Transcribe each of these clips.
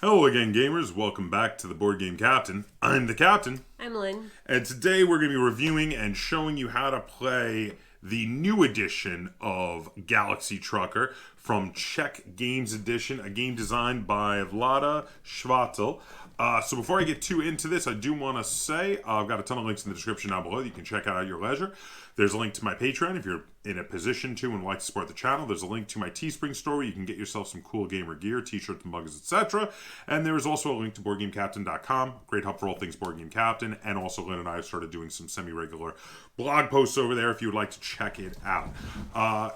Hello again, gamers. Welcome back to the Board Game Captain. I'm the Captain. I'm Lynn. And today we're going to be reviewing and showing you how to play the new edition of Galaxy Trucker from Czech Games Edition, a game designed by Vlada Schvatel. So before I get too into this, I do want to say I've got a ton of links in the description down below that you can check out at your leisure. There's a link to my Patreon if you're in a position to and would like to support the channel. There's a link to my Teespring store where you can get yourself some cool gamer gear, t-shirts, mugs, etc. And there is also a link to BoardGameCaptain.com, great hub for all things Board Game Captain. And also Lynn and I have started doing some semi-regular blog posts over there if you would like to check it out.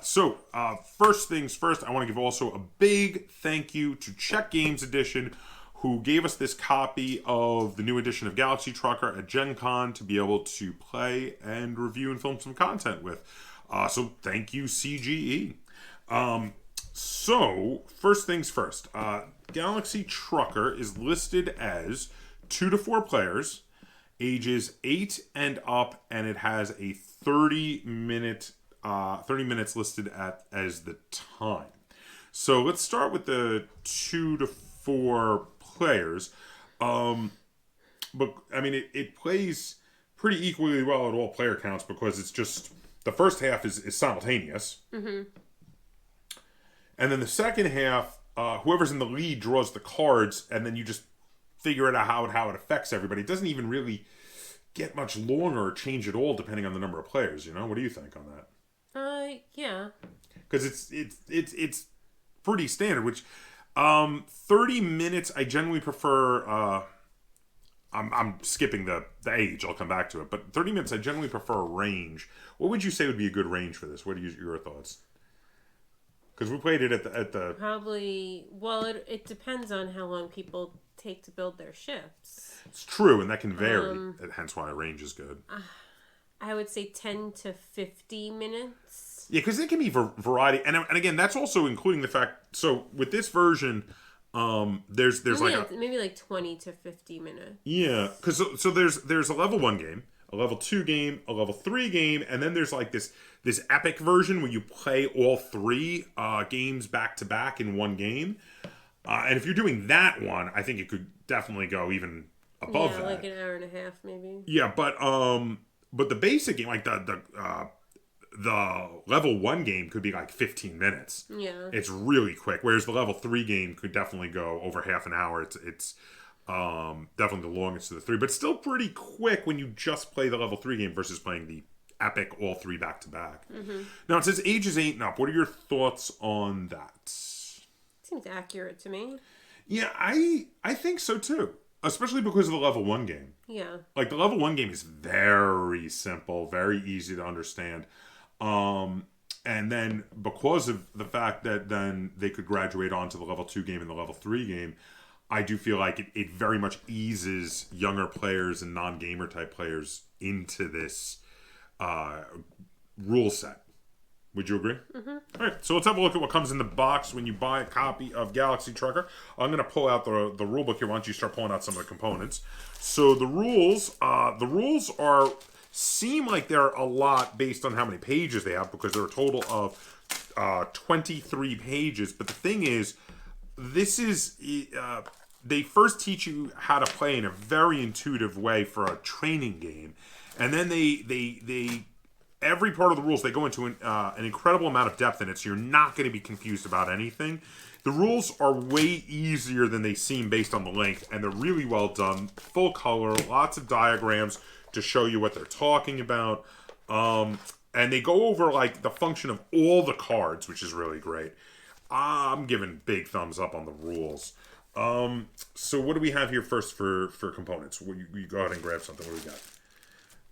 First things first, I want to give also a big thank you to Czech Games Edition, who gave us this copy of the new edition of Galaxy Trucker at Gen Con to be able to play and review and film some content with. So thank you, CGE. First things first. Galaxy Trucker is listed as 2 to 4 players, ages 8 and up, and it has a 30 minutes listed as the time. So let's start with the 2 to 4 players. But I mean, it plays pretty equally well at all player counts because it's just the first half is simultaneous. Mm-hmm. And then the second half, whoever's in the lead draws the cards, and then you just figure it out how it affects everybody. It doesn't even really get much longer or change at all depending on the number of players. You know, what do you think on that? Yeah. Because it's pretty standard, which 30 minutes I generally prefer. I'm skipping the age, I'll come back to it, but 30 minutes I generally prefer a range. What would you say would be a good range for this? What are your thoughts? Because we played it at the probably, well, it depends on how long people take to build their ships. It's true, and that can vary, hence why a range is good. I would say 10 to 50 minutes. Yeah, because there can be variety, and again, that's also including the fact. So with this version, there's maybe like 20 to 50 minutes. Yeah, because so there's a level 1 game, a level 2 game, a level 3 game, and then there's like this epic version where you play all 3 games back to back in one game. And if you're doing that one, I think it could definitely go even above that. Like an hour and a half maybe. Yeah, but the basic game, like the level 1 game could be like 15 minutes. Yeah. It's really quick. Whereas the level 3 game could definitely go over half an hour. It's definitely the longest of the 3, but still pretty quick when you just play the level 3 game versus playing the epic all 3 back to back. Now it says ages 8 and up. What are your thoughts on that? Seems accurate to me. Yeah, I think so too. Especially because of the level 1 game. Yeah. Like the level 1 game is very simple, very easy to understand. And then because of the fact that then they could graduate on to the level 2 game and the level 3 game, I do feel like it very much eases younger players and non-gamer type players into this rule set. Would you agree? Mm-hmm. All right, so let's have a look at what comes in the box when you buy a copy of Galaxy Trucker. I'm going to pull out the rule book here. Why don't you start pulling out some of the components? So the rules seem like they're a lot based on how many pages they have, because they're a total of 23 pages. But the thing is, this is they first teach you how to play in a very intuitive way for a training game, and then they every part of the rules, they go into an incredible amount of depth in it, so you're not going to be confused about anything. The rules are way easier than they seem based on the length, and they're really well done. Full color, lots of diagrams to show you what they're talking about. And they go over like the function of all the cards, which is really great. I'm giving big thumbs up on the rules. So what do we have here first for components? You go ahead and grab something. What do we got?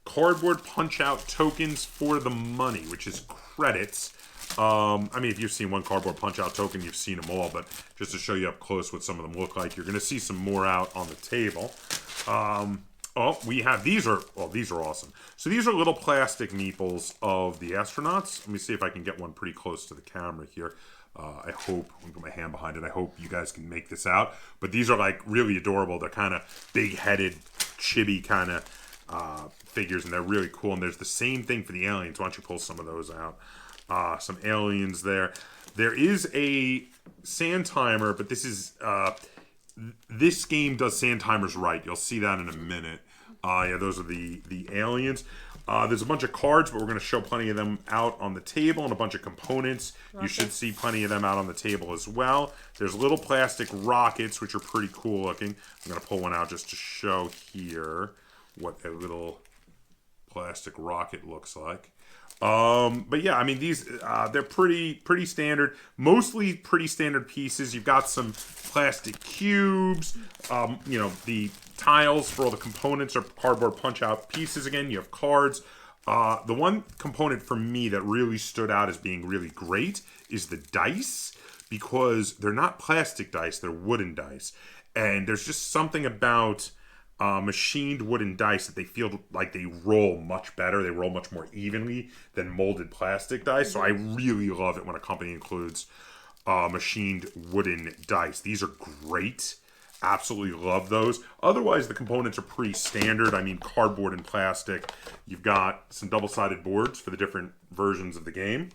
Cardboard punch-out tokens for the money, which is credits. I mean, if you've seen one cardboard punch-out token, you've seen them all, but just to show you up close what some of them look like, you're going to see some more out on the table. We have, these are awesome. So these are little plastic meeples of the astronauts. Let me see if I can get one pretty close to the camera here. I hope, I'm going to put my hand behind it, I hope you guys can make this out. But these are like really adorable. They're kind of big-headed, chibi kind of figures, and they're really cool. And there's the same thing for the aliens. Why don't you pull some of those out? Some aliens there. There is a sand timer, but this is this game does sand timers right. You'll see that in a minute. Yeah, those are the aliens. There's a bunch of cards, but we're going to show plenty of them out on the table, and a bunch of components. You should see plenty of them out on the table as well. There's little plastic rockets, which are pretty cool looking. I'm going to pull one out just to show here what a little plastic rocket looks like. But yeah, I mean, these they're pretty standard, mostly pretty standard pieces. You've got some plastic cubes, you know, the tiles for all the components are cardboard punch out pieces. Again, you have cards. The one component for me that really stood out as being really great is the dice, because they're not plastic dice, they're wooden dice, and there's just something about machined wooden dice that they feel like they roll much better. They roll much more evenly than molded plastic dice. So I really love it when a company includes machined wooden dice. These are great. Absolutely love those. Otherwise, the components are pretty standard. I mean, cardboard and plastic. You've got some double-sided boards for the different versions of the game.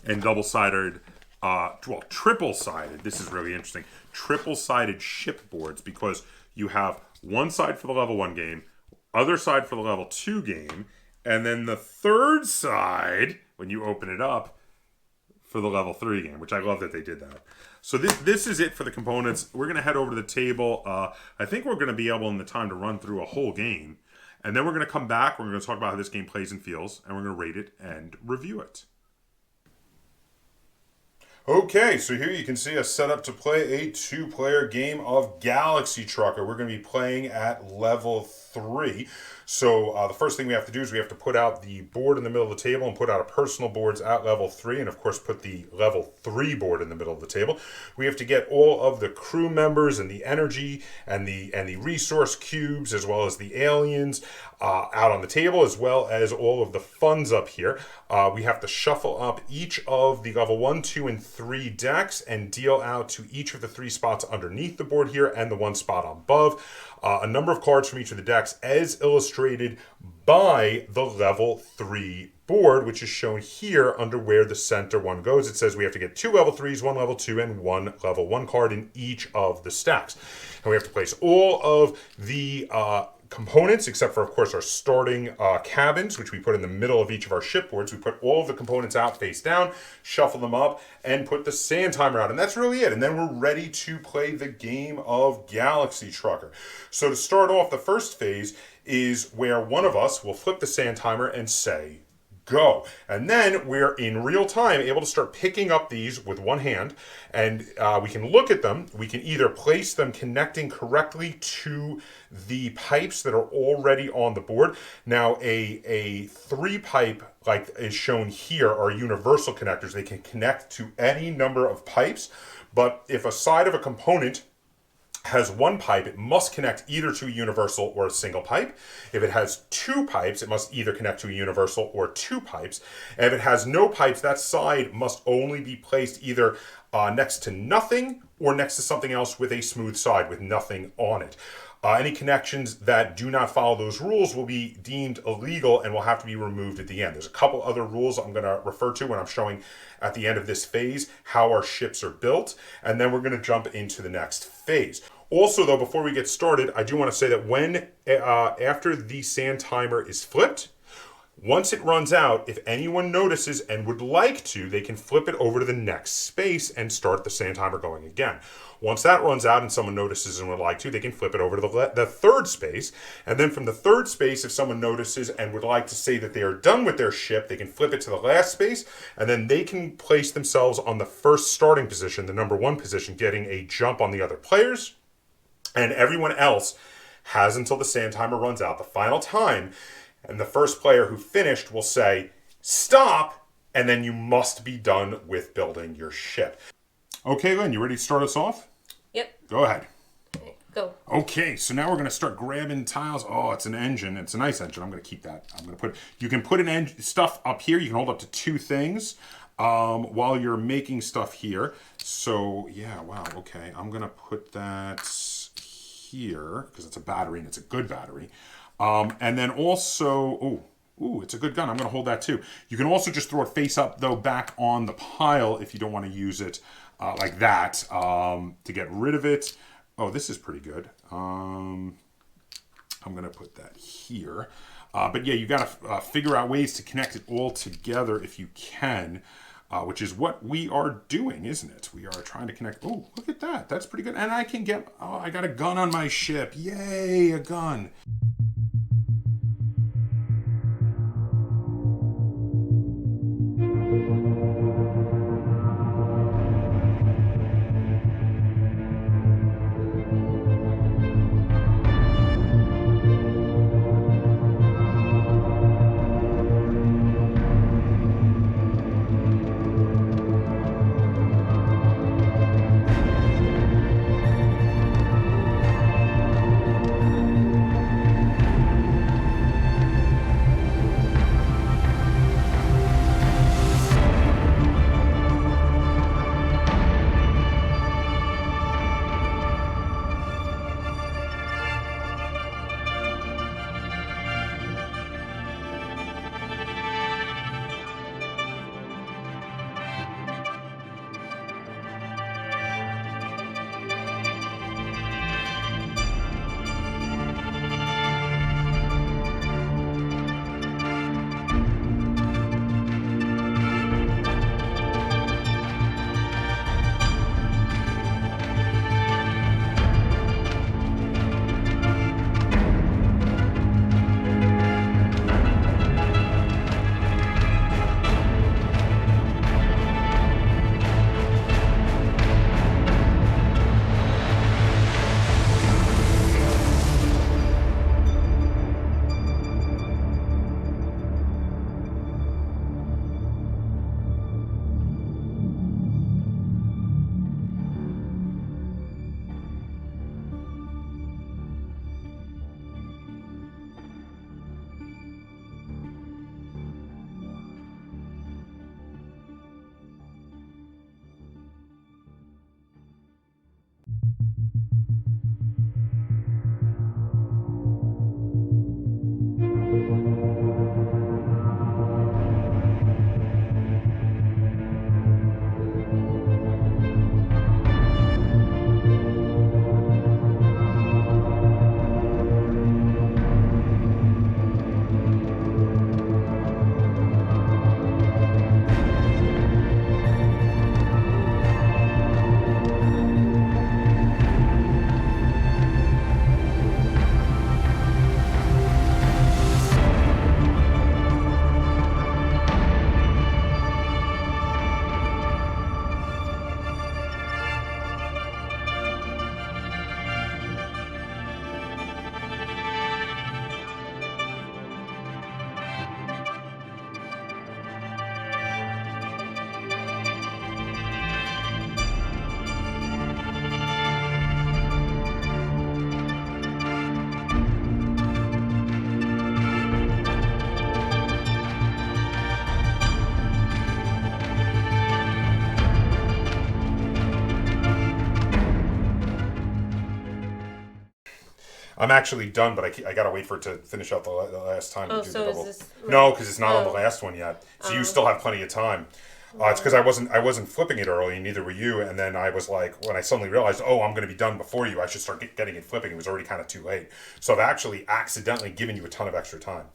And double-sided, well, triple-sided. This is really interesting. Triple-sided ship boards, because you have one side for the level 1 game, other side for the level 2 game, and then the third side, when you open it up, for the level 3 game, which I love that they did that. So this is it for the components. We're going to head over to the table. I think we're going to be able in the time to run through a whole game. And then we're going to come back. We're going to talk about how this game plays and feels. And we're going to rate it and review it. Okay, so here you can see us set up to play a 2-player game of Galaxy Trucker. We're going to be playing at level 3. So the first thing we have to do is we have to put out the board in the middle of the table and put out a personal boards at level 3, and of course put the level 3 board in the middle of the table. We have to get all of the crew members and the energy and the resource cubes, as well as the aliens, out on the table, as well as all of the funds up here. We have to shuffle up each of the level 1, 2, and 3 decks and deal out to each of the 3 spots underneath the board here and the 1 spot above. A number of cards from each of the decks as illustrated by the level 3 board, which is shown here under where the center one goes. It says we have to get 2 level 3s, 1 level 2, and 1 level 1 card in each of the stacks. And we have to place all of the components, except for, of course, our starting cabins, which we put in the middle of each of our shipboards. We put all of the components out face down, shuffle them up, and put the sand timer out. And that's really it. And then we're ready to play the game of Galaxy Trucker. So to start off, the first phase is where one of us will flip the sand timer and say, go. And then we're in real time able to start picking up these with one hand, and we can look at them. We can either place them connecting correctly to the pipes that are already on the board. Now a 3-pipe, like is shown here, are universal connectors. They can connect to any number of pipes, but if a side of a component has 1 pipe, it must connect either to a universal or a single pipe. If it has 2 pipes, it must either connect to a universal or 2 pipes. And if it has no pipes, that side must only be placed either next to nothing or next to something else with a smooth side with nothing on it. Any connections that do not follow those rules will be deemed illegal and will have to be removed at the end. There's a couple other rules I'm going to refer to when I'm showing at the end of this phase how our ships are built, and then we're going to jump into the next phase. Also, though, before we get started, I do want to say that when after the sand timer is flipped, once it runs out, if anyone notices and would like to, they can flip it over to the next space and start the sand timer going again. Once that runs out and someone notices and would like to, they can flip it over to the third space. And then from the third space, if someone notices and would like to say that they are done with their ship, they can flip it to the last space, and then they can place themselves on the first starting position, the number 1 position, getting a jump on the other players. And everyone else has until the sand timer runs out the final time. And the first player who finished will say, stop, and then you must be done with building your ship. Okay, Lynn, you ready to start us off? Yep. Go ahead. Okay, go. Okay, so now we're going to start grabbing tiles. Oh, it's an engine. It's a nice engine. I'm going to keep that. You can put stuff up here. You can hold up to 2 things while you're making stuff here. So, yeah, wow, okay. I'm going to put that here because it's a battery and it's a good battery. And then also, it's a good gun. I'm going to hold that too. You can also just throw it face up, though, back on the pile if you don't want to use it like that to get rid of it. Oh, this is pretty good. I'm going to put that here. But yeah, you got to figure out ways to connect it all together if you can, which is what we are doing, isn't it? We are trying to connect. Oh, look at that. That's pretty good. And I can get, oh, I got a gun on my ship. Yay, a gun. I'm actually done, but I gotta wait for it to finish out the last time Oh, to do so the is double. this No, because it's not on the Oh. last one yet. So you still have plenty of time. It's because I wasn't flipping it early, and neither were you. And then I was like, when I suddenly realized, oh, I'm going to be done before you, I should start getting it flipping. It was already kind of too late. So I've actually accidentally given you a ton of extra time.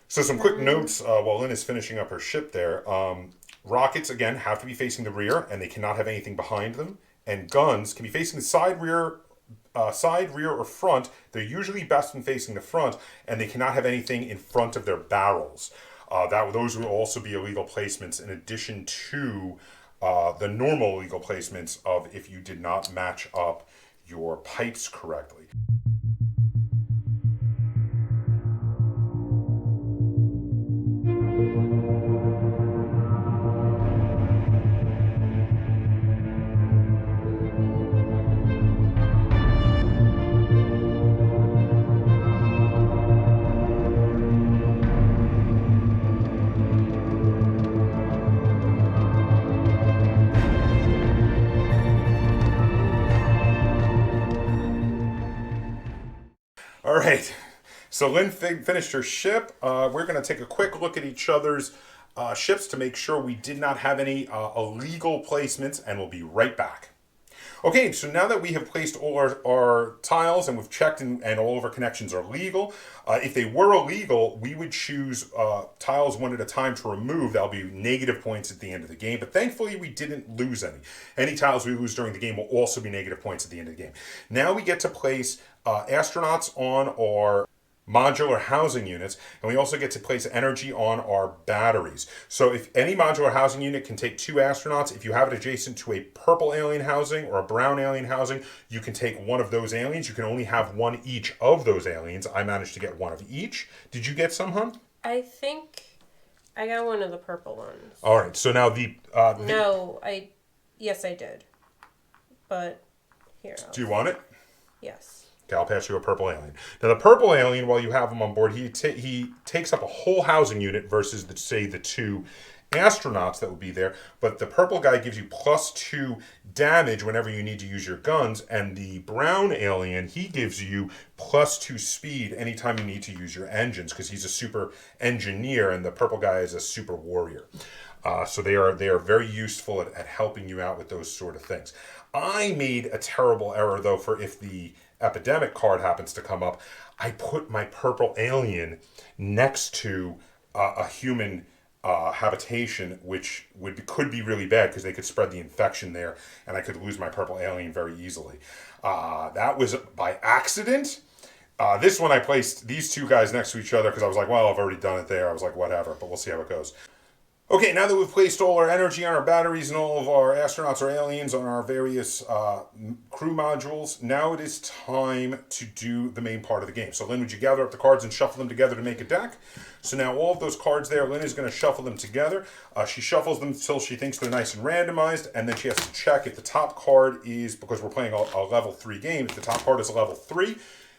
So some quick notes while Lynn is finishing up her ship there. Rockets again have to be facing the rear, and they cannot have anything behind them. And guns can be facing the side, rear, or front. They're usually best when facing the front, and they cannot have anything in front of their barrels. Those will also be illegal placements in addition to the normal illegal placements of if you did not match up your pipes correctly. All right. So Lynn finished her ship. We're going to take a quick look at each other's ships to make sure we did not have any illegal placements, and we'll be right back. Okay, so now that we have placed all our tiles and we've checked and all of our connections are legal, if they were illegal, we would choose tiles one at a time to remove. That'll be negative points at the end of the game. But thankfully, we didn't lose any. Any tiles we lose during the game will also be negative points at the end of the game. Now we get to place astronauts on our modular housing units, and we also get to place energy on our batteries. So if any modular housing unit can take 2 astronauts, if you have it adjacent to a purple alien housing or a brown alien housing, you can take one of those aliens. You can only have one each of those aliens. I managed to get one of each. Did you get some, hon? I think I got one of the purple ones. All right, so now Yes, I did. But here. Do you want it? Yes. Okay, I'll pass you a purple alien. Now, the purple alien, while you have him on board, he takes up a whole housing unit versus, say, the 2 astronauts that would be there. But the purple guy gives you +2 damage whenever you need to use your guns. And the brown alien, he gives you +2 speed anytime you need to use your engines, because he's a super engineer, and the purple guy is a super warrior. So they are very useful at helping you out with those sort of things. I made a terrible error, though, for if the epidemic card happens to come up. I put my purple alien next to a human habitation, which could be really bad because they could spread the infection there, and I could lose my purple alien very easily. That was by accident. This one I placed these 2 guys next to each other because I was like, well, I've already done it there. I was like, whatever, but we'll see how it goes. Okay, now that we've placed all our energy on our batteries and all of our astronauts or aliens on our various crew modules, now it is time to do the main part of the game. So Lynn, would you gather up the cards and shuffle them together to make a deck? So now all of those cards there, Lynn is going to shuffle them together. She shuffles them until she thinks they're nice and randomized, and then she has to check if the top card is, because we're playing a level 3 game, if the top card is a level 3,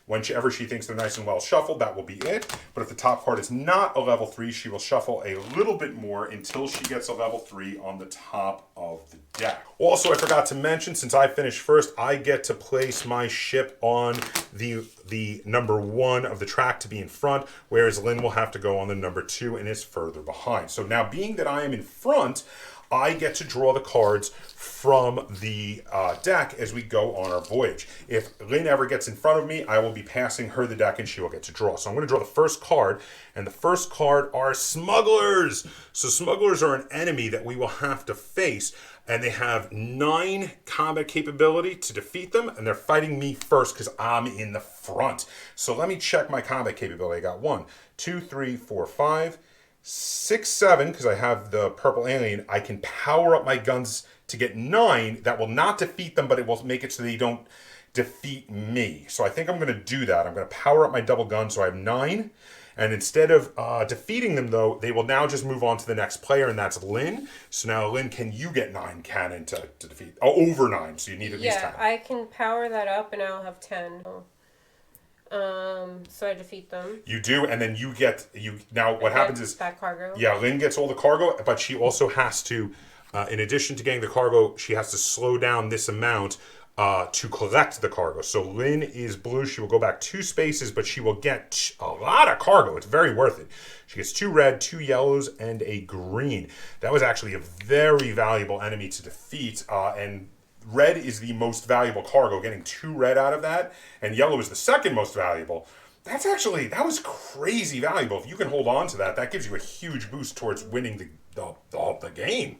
whenever she thinks they're nice and well shuffled, that will be it. But if the top card is not a level 3, she will shuffle a little bit more until she gets a level 3 on the top of the deck. Also, I forgot to mention, since I finished first, I get to place my ship on the number 1 of the track to be in front, whereas Lynn will have to go on the number 2 and is further behind. So now, being that I am in front, I get to draw the cards from the deck as we go on our voyage. If Lynn ever gets in front of me, I will be passing her the deck and she will get to draw. So I'm going to draw the first card, and the first card are smugglers. So smugglers are an enemy that we will have to face, and they have 9 combat capability to defeat them, and they're fighting me first because I'm in the front. So let me check my combat capability. I got 1, 2, 3, 4, 5, 6, 7, because I have the purple alien. I can power up my guns to get 9. That will not defeat them, but it will make it so they don't defeat me. So I think I'm going to do that. I'm going to power up my double gun, so I have 9. And instead of defeating them, though, they will now just move on to the next player, and that's Lynn. So now, Lynn, can you get 9 cannon to defeat? Oh, over 9, so you need at least 10. Yeah, I can power that up, and I'll have 10. So I defeat them. You do, and then now what happens is that cargo. Yeah, Lynn gets all the cargo, but she also has to, in addition to getting the cargo, she has to slow down this amount to collect the cargo. So Lynn is blue. She will go back 2 spaces, but she will get a lot of cargo. It's very worth it. She gets 2 red, 2 yellows, and a green. That was actually a very valuable enemy to defeat, and red is the most valuable cargo, getting 2 red out of that, and yellow is the second most valuable. That was crazy valuable. If you can hold on to that, that gives you a huge boost towards winning the game.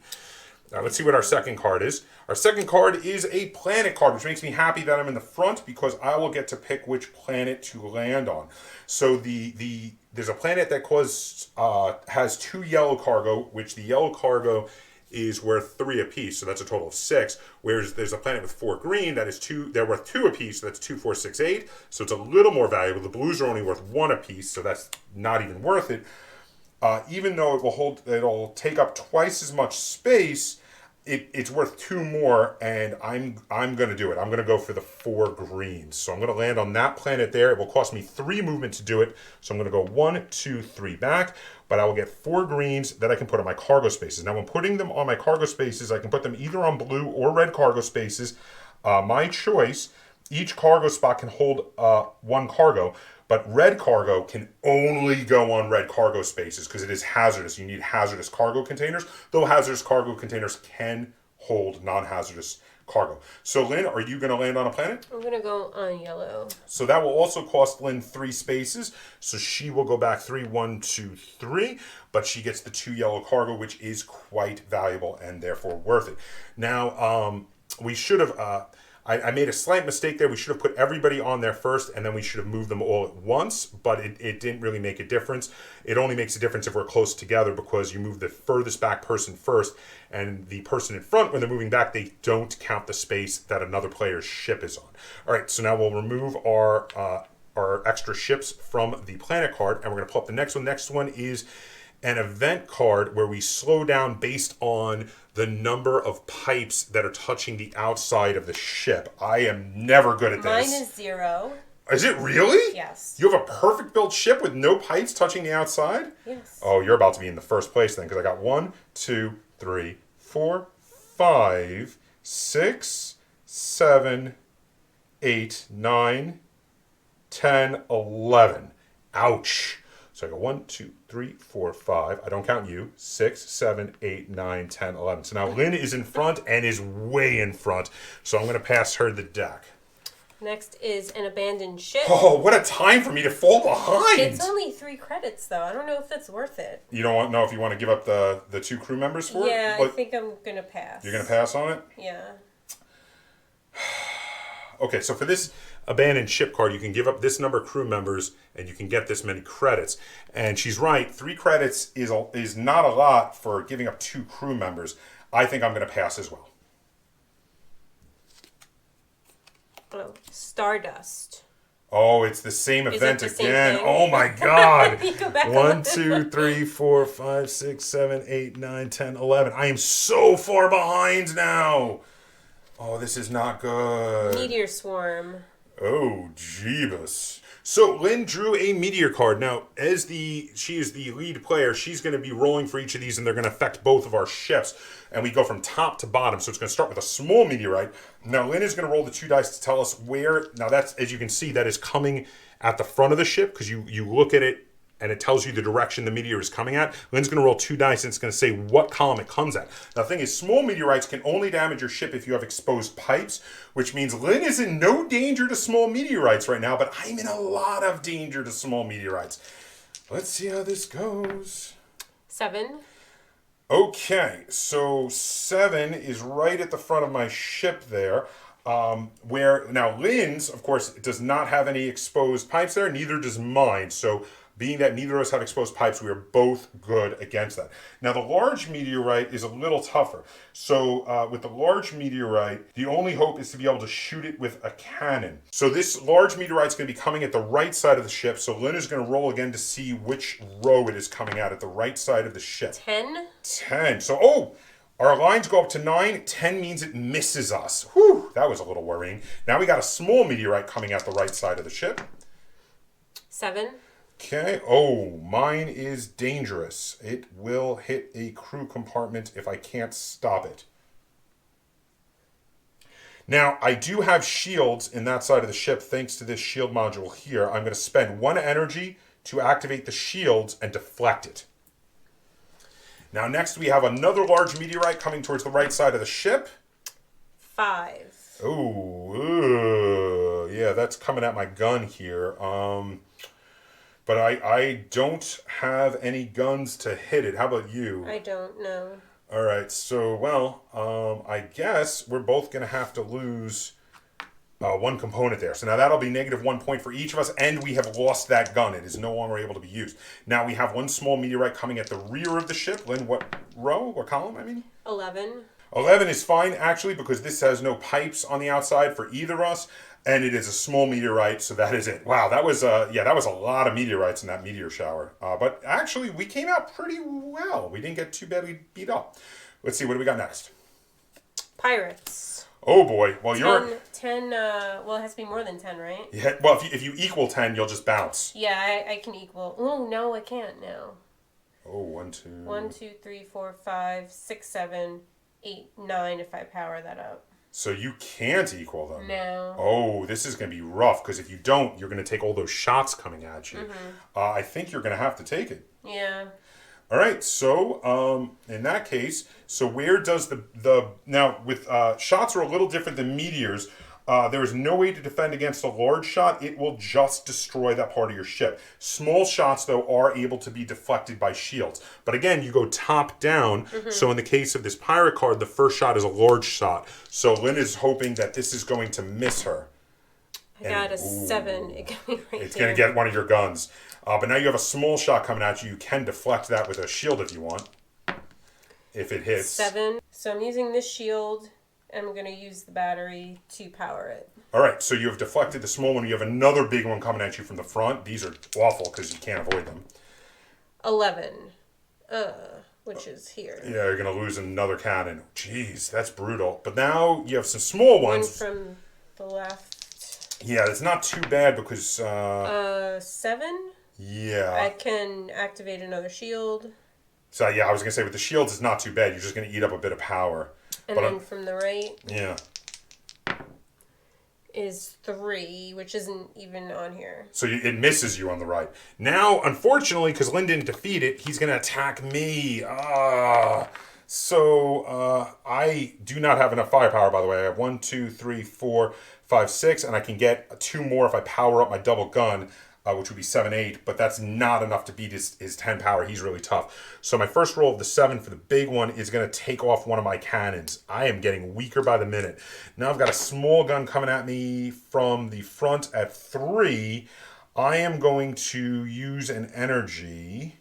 Now let's see what our second card is. Our second card is a planet card, which makes me happy that I'm in the front because I will get to pick which planet to land on. So there's a planet that has 2 yellow cargo, which the yellow cargo is worth 3 apiece, so that's a total of 6. Whereas there's a planet with 4 green that is 2. They're worth 2 apiece, so that's 2, 4, 6, 8. So it's a little more valuable. The blues are only worth 1 apiece, so that's not even worth it. Even though it'll take up twice as much space, it's worth 2 more, and I'm going to do it. I'm going to go for the 4 greens. So I'm going to land on that planet there. It will cost me 3 movement to do it. So I'm going to go 1, 2, 3 back, but I will get 4 greens that I can put on my cargo spaces. Now, when putting them on my cargo spaces, I can put them either on blue or red cargo spaces. My choice. Each cargo spot can hold 1 cargo, but red cargo can only go on red cargo spaces because it is hazardous. You need hazardous cargo containers, though hazardous cargo containers can hold non-hazardous cargo. So Lynn, are you going to land on a planet? I'm gonna go on yellow. So that will also cost Lynn 3 spaces. So she will go back 3, 1, 2, 3. But she gets the 2 yellow cargo, which is quite valuable and therefore worth it. Now, we should have... I made a slight mistake there. We should have put everybody on there first, and then we should have moved them all at once, but it didn't really make a difference. It only makes a difference if we're close together, because you move the furthest back person first, and the person in front, when they're moving back, they don't count the space that another player's ship is on. All right, so now we'll remove our extra ships from the planet card, and we're going to pull up the next one. Next one is an event card where we slow down based on the number of pipes that are touching the outside of the ship. I am never good at this. Mine is 0. Is it really? Yes. You have a perfect built ship with no pipes touching the outside? Yes. Oh, you're about to be in the first place then, because I got 1, 2, 3, 4, 5, 6, 7, 8, 9, 10, 11. Ouch. So I go 1, 2, 3, 4, 5. I don't count you. 6, 7, 8, 9, 10, 11. So now Lynn is in front and is way in front. So I'm going to pass her the deck. Next is an abandoned ship. Oh, what a time for me to fall behind. It's only 3 credits, though. I don't know if that's worth it. You don't know if you want to give up the 2 crew members for it? Yeah, I think I'm going to pass. You're going to pass on it? Yeah. Okay, so for this abandoned ship card, you can give up this number of crew members and you can get this many credits. And she's right, 3 credits is not a lot for giving up 2 crew members. I think I'm going to pass as well. Oh, Stardust. Oh, it's the same event it the same again. thing? Oh my God. You go back 1, 2, 3, 4, 5, 6, 7, 8, 9, 10, 11. I am so far behind now. Oh, this is not good. Meteor Swarm. Oh, Jeebus. So Lynn drew a meteor card. Now, she is the lead player, she's going to be rolling for each of these, and they're going to affect both of our ships. And we go from top to bottom. So it's going to start with a small meteorite. Now, Lynn is going to roll the 2 dice to tell us where. Now, that's, as you can see, that is coming at the front of the ship, because you look at it and it tells you the direction the meteor is coming at. Lynn's going to roll 2 dice, and it's going to say what column it comes at. Now, the thing is, small meteorites can only damage your ship if you have exposed pipes, which means Lynn is in no danger to small meteorites right now, but I'm in a lot of danger to small meteorites. Let's see how this goes. 7. Okay, so 7 is right at the front of my ship there. Where now Lynn's, of course, does not have any exposed pipes there, neither does mine. So being that neither of us have exposed pipes, we are both good against that. Now, the large meteorite is a little tougher. So with the large meteorite, the only hope is to be able to shoot it with a cannon. So this large meteorite is going to be coming at the right side of the ship. So Lynn is going to roll again to see which row it is coming at the right side of the ship. 10. 10. So, our lines go up to 9. 10 means it misses us. Whew, that was a little worrying. Now we got a small meteorite coming at the right side of the ship. 7. Okay. Oh, mine is dangerous. It will hit a crew compartment if I can't stop it. Now, I do have shields in that side of the ship thanks to this shield module here. I'm going to spend 1 energy to activate the shields and deflect it. Now, next we have another large meteorite coming towards the right side of the ship. 5. Oh, yeah, that's coming at my gun here. But I don't have any guns to hit it. How about you? I don't know. All right, so, well, I guess we're both going to have to lose 1 component there. So now that'll be -1 point for each of us, and we have lost that gun. It is no longer able to be used. Now we have 1 small meteorite coming at the rear of the ship. Lynn, what row? What column, I mean? 11. 11 is fine, actually, because this has no pipes on the outside for either of us, and it is a small meteorite, so that is it. Wow, that was a lot of meteorites in that meteor shower. But actually, we came out pretty well. We didn't get too badly beat up. Let's see, what do we got next? Pirates. Oh boy, well 10, well, it has to be more than 10, right? Yeah, well, if you equal 10, you'll just bounce. Yeah, I can equal. Oh, no, I can't now. Oh, 1, 2... 1, 2, 3, 4, 5, 6, 7, 8, 9 if I power that up. So you can't equal them? No. Oh, this is going to be rough, because if you don't, you're going to take all those shots coming at you. I think you're going to have to take it. Yeah. All right, so in that case, so where does the now with shots are a little different than meteors. There is no way to defend against a large shot. It will just destroy that part of your ship. Small shots, though, are able to be deflected by shields. But again, you go top down. So in the case of this pirate card, the first shot is a large shot. So Lynn is hoping that this is going to miss her. I got a 7. It got me right It's there. going to get one of your guns. But now you have a small shot coming at you. You can deflect that with a shield if you want. If it hits. 7. So I'm using this shield, and I'm going to use the battery to power it. All right, so you have deflected the small one. You have another big one coming at you from the front. These are awful because you can't avoid them. 11. Which is here. Yeah, you're going to lose another cannon. Jeez, that's brutal. But now you have some small ones. One from the left. Yeah, it's not too bad because... 7? Yeah. I can activate another shield. So, yeah, I was going to say, with the shields, it's not too bad. You're just going to eat up a bit of power. And but then from the right yeah. is 3, which isn't even on here. So it misses you on the right. Now, unfortunately, because Lynn didn't defeat it, he's going to attack me. So I do not have enough firepower, by the way. I have 1, 2, 3, 4, 5, 6, and I can get 2 more if I power up my double gun, which would be 7, 8, but that's not enough to beat his 10 power. He's really tough. So my first roll of the 7 for the big one is going to take off one of my cannons. I am getting weaker by the minute. Now I've got a small gun coming at me from the front at 3. I am going to use an energy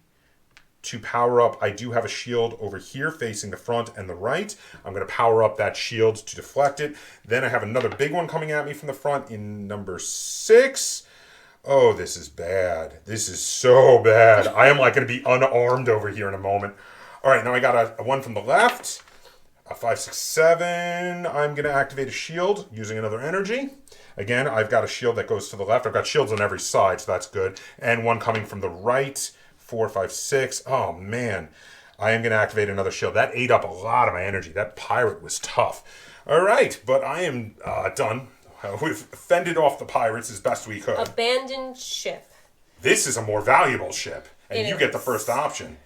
to power up. I do have a shield over here facing the front and the right. I'm going to power up that shield to deflect it. Then I have another big one coming at me from the front in number 6. Oh, this is bad. This is so bad. I am like going to be unarmed over here in a moment. All right, now I got a one from the left. A 5, 6, 7. I'm going to activate a shield using another energy. Again, I've got a shield that goes to the left. I've got shields on every side, so that's good. And one coming from the right. 4, 5, 6. Oh, man. I am going to activate another shield. That ate up a lot of my energy. That pirate was tough. All right, but I am done. We've fended off the pirates as best we could. Abandoned ship. This is a more valuable ship, and you get the is. first option.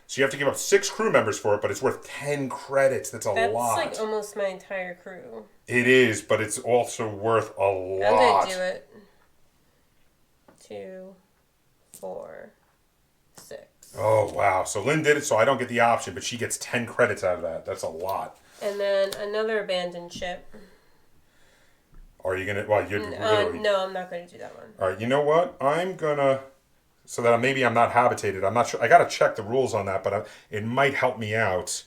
So you have to give up 6 crew members for it, but it's worth 10 credits. That's a lot. That's like almost my entire crew. It is, but it's also worth a lot. I'm going to do it. 2, 4, 6. Oh, wow. So Lynn did it, so I don't get the option, but she gets 10 credits out of that. That's a lot. And then another abandoned ship. Are you going to... Well, you're literally... No, I'm not going to do that one. All right, you know what? I'm going to... So that maybe I'm not habitated. I'm not sure. I got to check the rules on that, but it might help me out.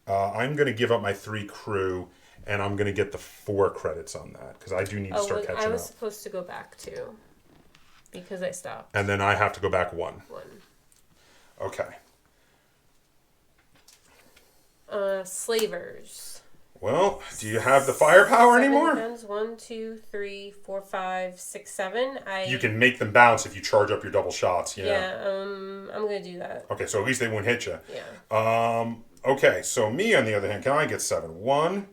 I'm going to give up my 3 crew, and I'm going to get the 4 credits on that, because I do need to start catching up. I was supposed to go back 2, because I stopped. And then I have to go back 1. 1. Okay. Slavers. Well, do you have the firepower 7 anymore? Guns, 1, 2, 3, 4, 5, 6, 7. You can make them bounce if you charge up your double shots. Yeah, I'm going to do that. Okay, so at least they won't hit you. Yeah. Okay, so me on the other hand, can I get 7? 1,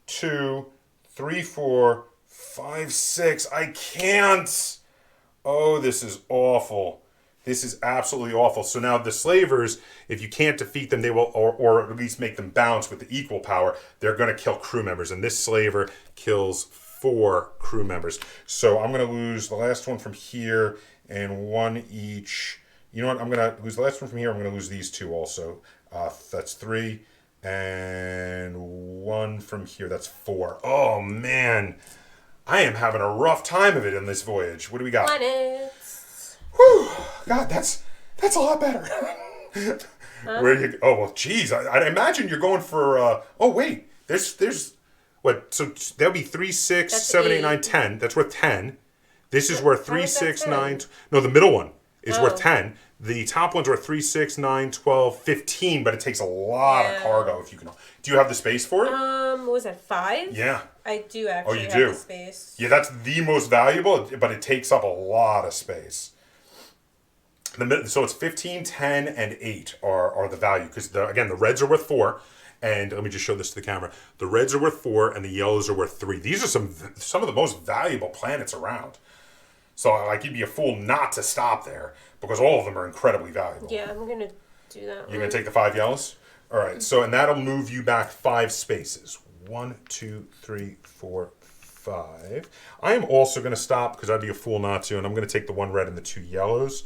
2, 3, 4, 5, 6. I can't. Oh, this is awful. This is absolutely awful. So now the slavers, if you can't defeat them, they will, or at least make them bounce with the equal power, they're going to kill crew members. And this slaver kills 4 crew members. So I'm going to lose the last one from here and 1 each. You know what? I'm going to lose the last one from here. I'm going to lose these 2 also. That's 3. And 1 from here. That's 4. Oh, man. I am having a rough time of it in this voyage. What do we got? Planets. Whew, God, that's a lot better. Where you? Oh well, geez, I imagine you're going for. Oh wait, there's what? So that'll be 3, 6, That's 7, 8, 8. 9, 10. That's worth 10. This is worth 3, is that 6, 10? 9. No, the middle one is worth Oh. 10. The top one's worth 3, 6, 9, 12, 15. But it takes a lot of cargo if you can. Do you have the space for it? What was that, 5? Yeah. I do actually you have do? the space. Yeah, that's the most valuable, but it takes up a lot of space. So it's 15, 10, and 8 are the value. Because, again, the reds are worth 4. And let me just show this to the camera. The reds are worth 4, and the yellows are worth 3. These are some of the most valuable planets around. So, like, you'd be a fool not to stop there. Because all of them are incredibly valuable. Yeah, I'm going to do that. You're going to take the 5 yellows? All right. So, and that'll move you back 5 spaces. 1, 2, 3, 4, 5. I am also going to stop because I'd be a fool not to, and I'm going to take the 1 red and the 2 yellows.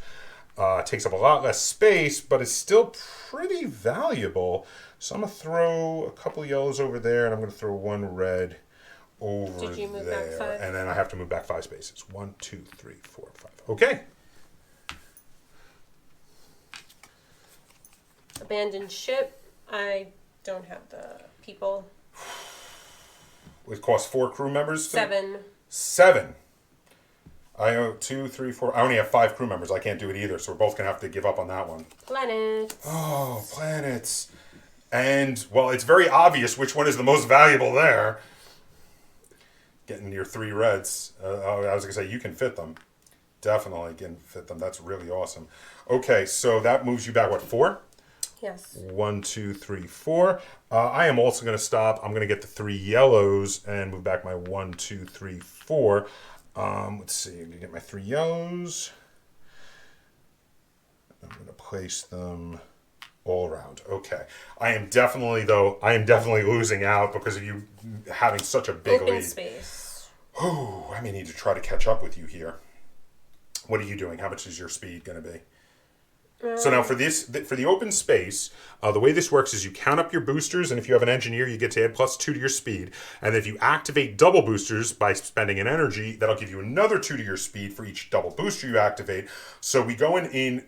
It takes up a lot less space, but it's still pretty valuable. So I'm going to throw a couple of yellows over there, and I'm going to throw 1 red over Did you move there. back 5? And then I have to move back 5 spaces. 1, 2, 3, 4, 5. Okay. Abandoned ship. I don't have the people. It costs 4 crew members? 7. 7. I owe 2, 3, 4. I only have 5 crew members. I can't do it either, so we're both going to have to give up on that one. Planets. Oh, planets. And, well, it's very obvious which one is the most valuable there. Getting your 3 reds. I was going to say, you can fit them. Definitely can fit them. That's really awesome. Okay, so that moves you back, what, 4? Yes. 1, 2, 3, 4. I am also going to stop. I'm going to get the 3 yellows and move back my 1, 2, 3, 4. Let's see. I'm going to get my 3 yellows. I'm going to place them all around. Okay. I am definitely losing out because of you having such a big Open lead. space. Oh, I may need to try to catch up with you here. What are you doing? How much is your speed going to be? So now for the open space, the way this works is you count up your boosters, and if you have an engineer, you get to add +2 to your speed. And if you activate double boosters by spending an energy, that'll give you another 2 to your speed for each double booster you activate. So we go in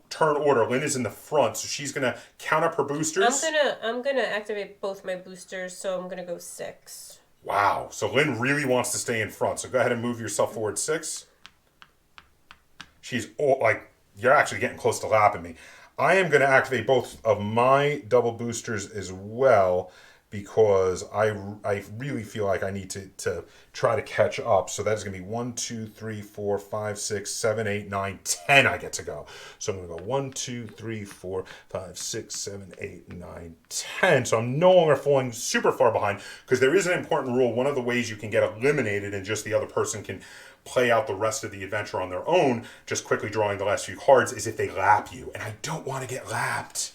turn order. Lynn is in the front, so she's gonna count up her boosters. I'm gonna activate both my boosters, so I'm gonna go 6. Wow. So Lynn really wants to stay in front. So go ahead and move yourself forward 6. She's you're actually getting close to lapping me. I am going to activate both of my double boosters as well because I really feel like I need to try to catch up. So that's going to be 1, 2, 3, 4, 5, 6, 7, 8, 9, 10 I get to go. So I'm going to go 1, 2, 3, 4, 5, 6, 7, 8, 9, 10. So I'm no longer falling super far behind because there is an important rule. One of the ways you can get eliminated and just the other person can play out the rest of the adventure on their own, just quickly drawing the last few cards, is if they lap you. And I don't want to get lapped.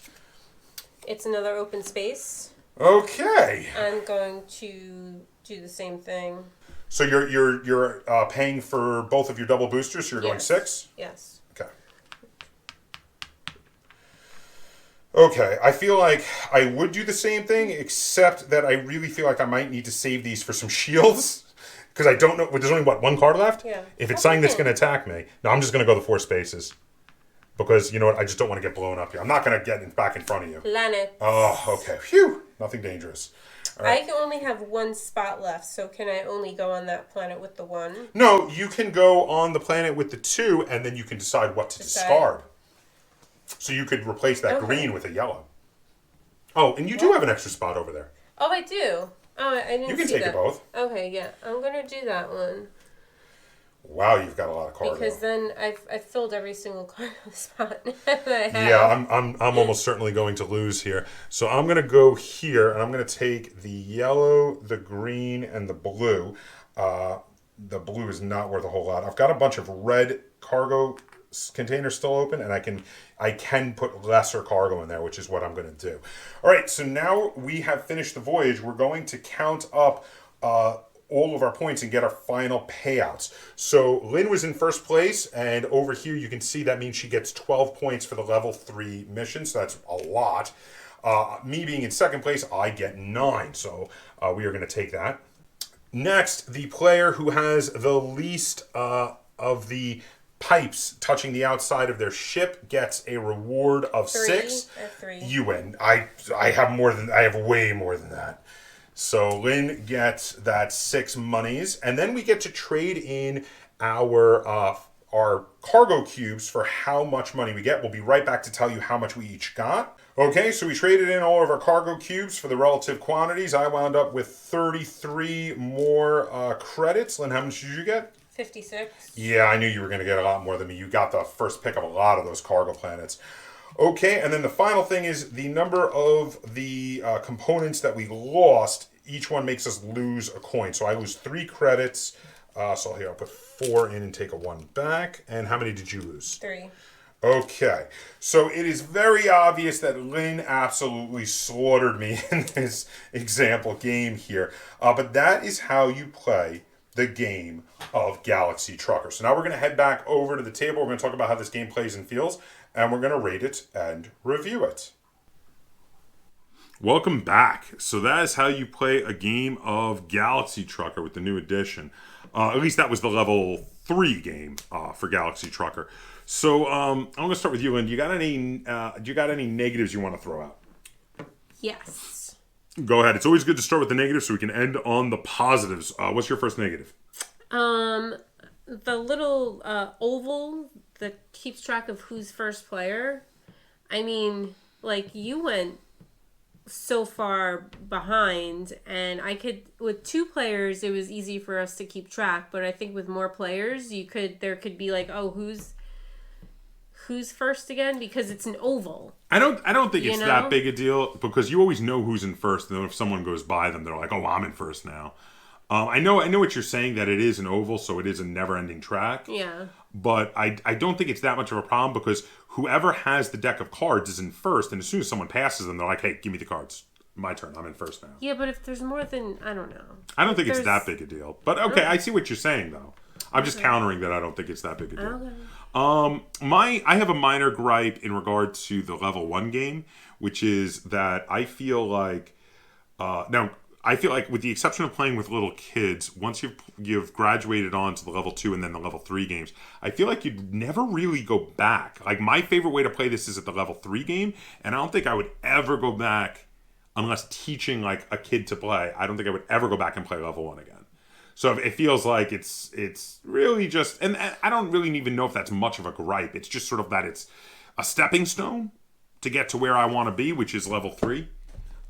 It's another open space. Okay. I'm going to do the same thing. So you're paying for both of your double boosters, so you're going 6? Yes. Okay. Okay, I feel like I would do the same thing, except that I really feel like I might need to save these for some shields. Because I don't know, there's only, 1 card left? Yeah. If it's something that's going to attack me, no, I'm just going to go the 4 spaces. Because, you know what, I just don't want to get blown up here. I'm not going to get back in front of you. Planet. Oh, okay. Phew. Nothing dangerous. All right. I can only have 1 spot left, so can I only go on that planet with the 1? No, you can go on the planet with the 2, and then you can decide what to discard. So you could replace that green with a yellow. Oh, and you do have an extra spot over there. Oh, I do. Oh, I didn't see that. You can take it both. Okay, yeah. I'm going to do that one. Wow, you've got a lot of cargo. Because then I've filled every single card on the spot that I have. Yeah, I'm almost certainly going to lose here. So I'm going to go here, and I'm going to take the yellow, the green, and the blue. The blue is not worth a whole lot. I've got a bunch of red cargo containers still open, and I can put lesser cargo in there, which is what I'm going to do. All right, so now we have finished the voyage. We're going to count up all of our points and get our final payouts. So Lynn was in first place, and over here you can see that means she gets 12 points for the level 3 mission, so that's a lot. Me being in second place, I get 9, so we are going to take that. Next, the player who has the least of the pipes touching the outside of their ship gets a reward of 6. I have 3. You win. I have way more than that. So Lynn gets that 6 monies, and then we get to trade in our cargo cubes for how much money we get. We'll be right back to tell you how much we each got. Okay, so we traded in all of our cargo cubes for the relative quantities. I wound up with 33 more credits. Lynn, how much did you get? 56. Yeah, I knew you were going to get a lot more than me. You got the first pick of a lot of those cargo planets. Okay, and then the final thing is the number of the components that we lost. Each one makes us lose a coin. So I lose 3 credits. So here, I'll put 4 in and take a 1 back. And how many did you lose? 3. Okay, so it is very obvious that Lynn absolutely slaughtered me in this example game here. But that is how you play the game of Galaxy Trucker. So now we're going to head back over to the table. We're going to talk about how this game plays and feels, and we're going to rate it and review it. Welcome back. So that is how you play a game of Galaxy Trucker with the new edition. At least that was the level 3 game for Galaxy Trucker. So I'm going to start with you, Lynn. Do you got any negatives you want to throw out? Yes. Go ahead. It's always good to start with the negatives so we can end on the positives. What's your first negative? The little oval that keeps track of who's first player. I mean, like, you went so far behind, and I could, with 2 players it was easy for us to keep track, but I think with more players there could be like, oh, who's first again, because it's an oval. I don't think it's that big a deal, because you always know who's in first, and then if someone goes by them, they're like, oh, I'm in first now. I know what you're saying, that it is an oval, so it is a never-ending track. Yeah. But I don't think it's that much of a problem, because whoever has the deck of cards is in first, and as soon as someone passes them, they're like, hey, give me the cards. My turn. I'm in first now. Yeah, but if there's more than, I don't know. I don't think it's that big a deal. But okay, I see what you're saying, though. I'm just countering that I don't think it's that big a deal. Okay. I have a minor gripe in regard to the level 1 game, which is that I feel like with the exception of playing with little kids, once you've graduated on to the level 2 and then the level 3 games, I feel like you'd never really go back. Like, my favorite way to play this is at the level 3 game, and I don't think I would ever go back unless teaching like a kid to play. I don't think I would ever go back and play level 1 again. So it feels like it's really just, and I don't really even know if that's much of a gripe. It's just sort of that it's a stepping stone to get to where I want to be, which is level 3.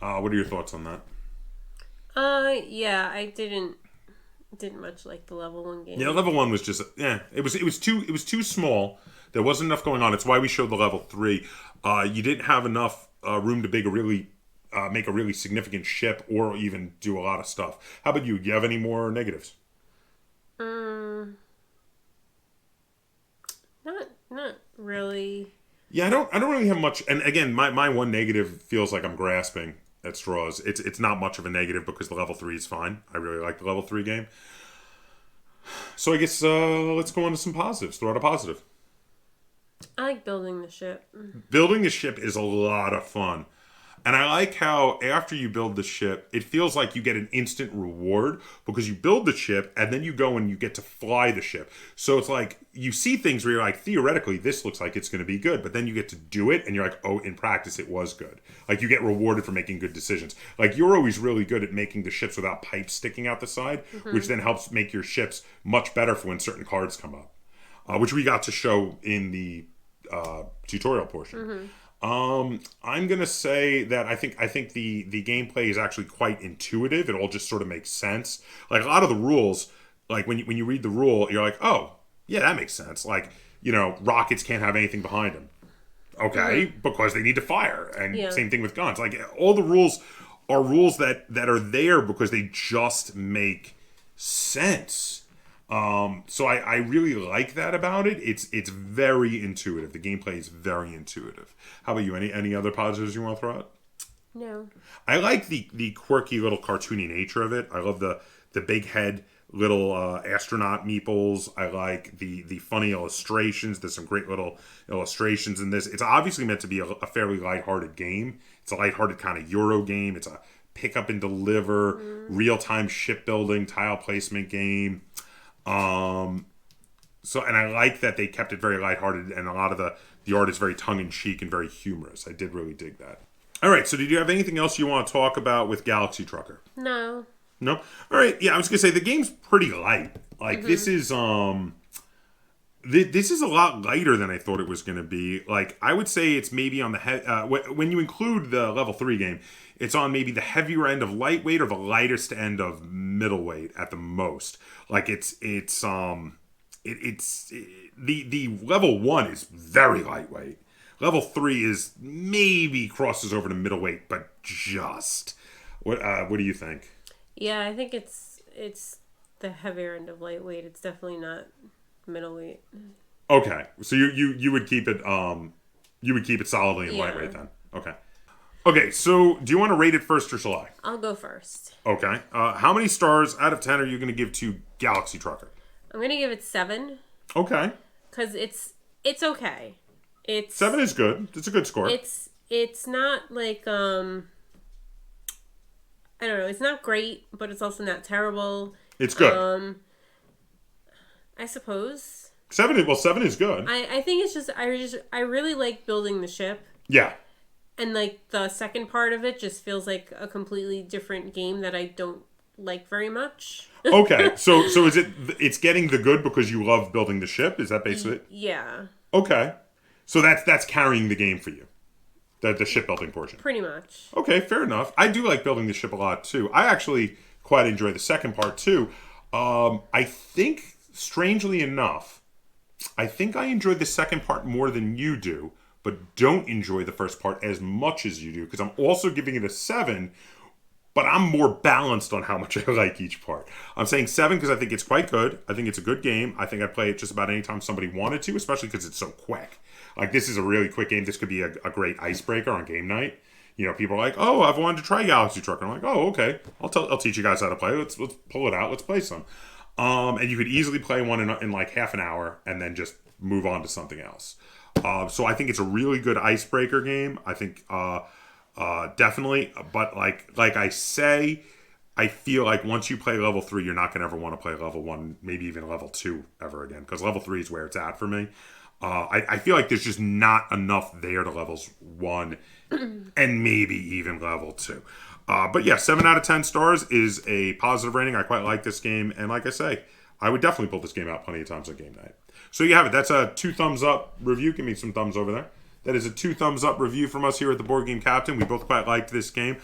What are your thoughts on that? Yeah, I didn't much like the level 1 game. Yeah, level 1 was just, it was too small. There wasn't enough going on. It's why we showed the level 3. You didn't have enough room to make a really significant ship or even do a lot of stuff. How about you? Do you have any more negatives? Not really. Yeah, I don't really have much. And again, my one negative feels like I'm grasping at straws. It's not much of a negative because the level 3 is fine. I really like the level 3 game. So I guess let's go on to some positives. Throw out a positive. I like building the ship. Building the ship is a lot of fun. And I like how after you build the ship, it feels like you get an instant reward because you build the ship and then you go and you get to fly the ship. So it's like you see things where you're like, theoretically, this looks like it's going to be good. But then you get to do it and you're like, oh, in practice, it was good. Like you get rewarded for making good decisions. Like you're always really good at making the ships without pipes sticking out the side, which then helps make your ships much better for when certain cards come up, which we got to show in the tutorial portion. I'm gonna say that I think the gameplay is actually quite intuitive. It all just sort of makes sense. Like a lot of the rules, like when you read the rule, you're like, oh yeah, that makes sense. Like rockets can't have anything behind them. Okay, because they need to fire, and same thing with guns. Like all the rules are rules that are there because they just make sense. So I really like that about it. It's very intuitive. The gameplay is very intuitive. How about you? Any other positives you want to throw out? No. I like the quirky little cartoony nature of it. I love the big head little astronaut meeples. I like the funny illustrations. There's some great little illustrations in this. It's obviously meant to be a fairly lighthearted game. It's a lighthearted kind of Euro game. It's a pick up and deliver, real-time shipbuilding, tile placement game. And I like that they kept it very lighthearted, and a lot of the art is very tongue-in-cheek and very humorous. I did really dig that. All right, so did you have anything else you want to talk about with Galaxy Trucker? No. No? All right, yeah, I was going to say, the game's pretty light. Like, this is a lot lighter than I thought it was going to be. Like, I would say it's maybe on the when you include the level 3 game, it's on maybe the heavier end of lightweight or the lightest end of middleweight at the most. Like the level 1 is very lightweight. Level 3 is maybe crosses over to middleweight, but just. What do you think? Yeah, I think it's the heavier end of lightweight. It's definitely not middleweight. Okay, so you would keep it solidly in Yeah. lightweight then. Okay. Okay, so do you want to rate it first or shall I? I'll go first. Okay. How many stars out of 10 are you going to give to Galaxy Trucker? I'm gonna give it 7 Okay. because it's okay. It's 7 is good. It's a good score. It's not like I don't know. It's not great, but it's also not terrible. It's good. I suppose 7 is good. I think it's just I really like building the ship. Yeah. And like the second part of it just feels like a completely different game that I don't like very much. Okay. So is it's getting the good because you love building the ship? Is that basically it? Yeah. Okay. So that's carrying the game for you. The shipbuilding portion. Pretty much. Okay, fair enough. I do like building the ship a lot too. I actually quite enjoy the second part too. I think, strangely enough, I think I enjoy the second part more than you do, but don't enjoy the first part as much as you do, because I'm also giving it a 7, but I'm more balanced on how much I like each part. I'm saying 7 because I think it's quite good. I think it's a good game. I think I'd play it just about any time somebody wanted to, especially because it's so quick. Like, this is a really quick game. This could be a great icebreaker on game night. You know, people are like, "Oh, I've wanted to try Galaxy Trucker." I'm like, "Oh, okay. I'll teach you guys how to play. Let's pull it out. Let's play some." And you could easily play one in like half an hour and then just move on to something else. So I think it's a really good icebreaker game. I think definitely, but like I say, I feel like once you play level 3, you're not gonna ever want to play level 1, maybe even level 2 ever again, because level 3 is where it's at for me. I feel like there's just not enough there to levels 1 and maybe even level 2. But yeah, 7 out of 10 stars is a positive rating. I quite like this game, and like I say, I would definitely pull this game out plenty of times on game night. So you have it. That's a 2 thumbs up review. Give me some thumbs over there. That is a 2 thumbs up review from us here at the Board Game Captain. We both quite liked this game.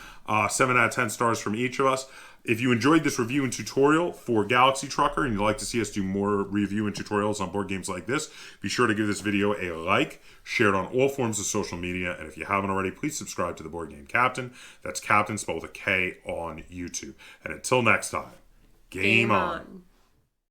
7 out of 10 stars from each of us. If you enjoyed this review and tutorial for Galaxy Trucker and you'd like to see us do more review and tutorials on board games like this, be sure to give this video a like, share it on all forms of social media, and if you haven't already, please subscribe to the Board Game Captain. That's Captain spelled with a K on YouTube. And until next time, game on.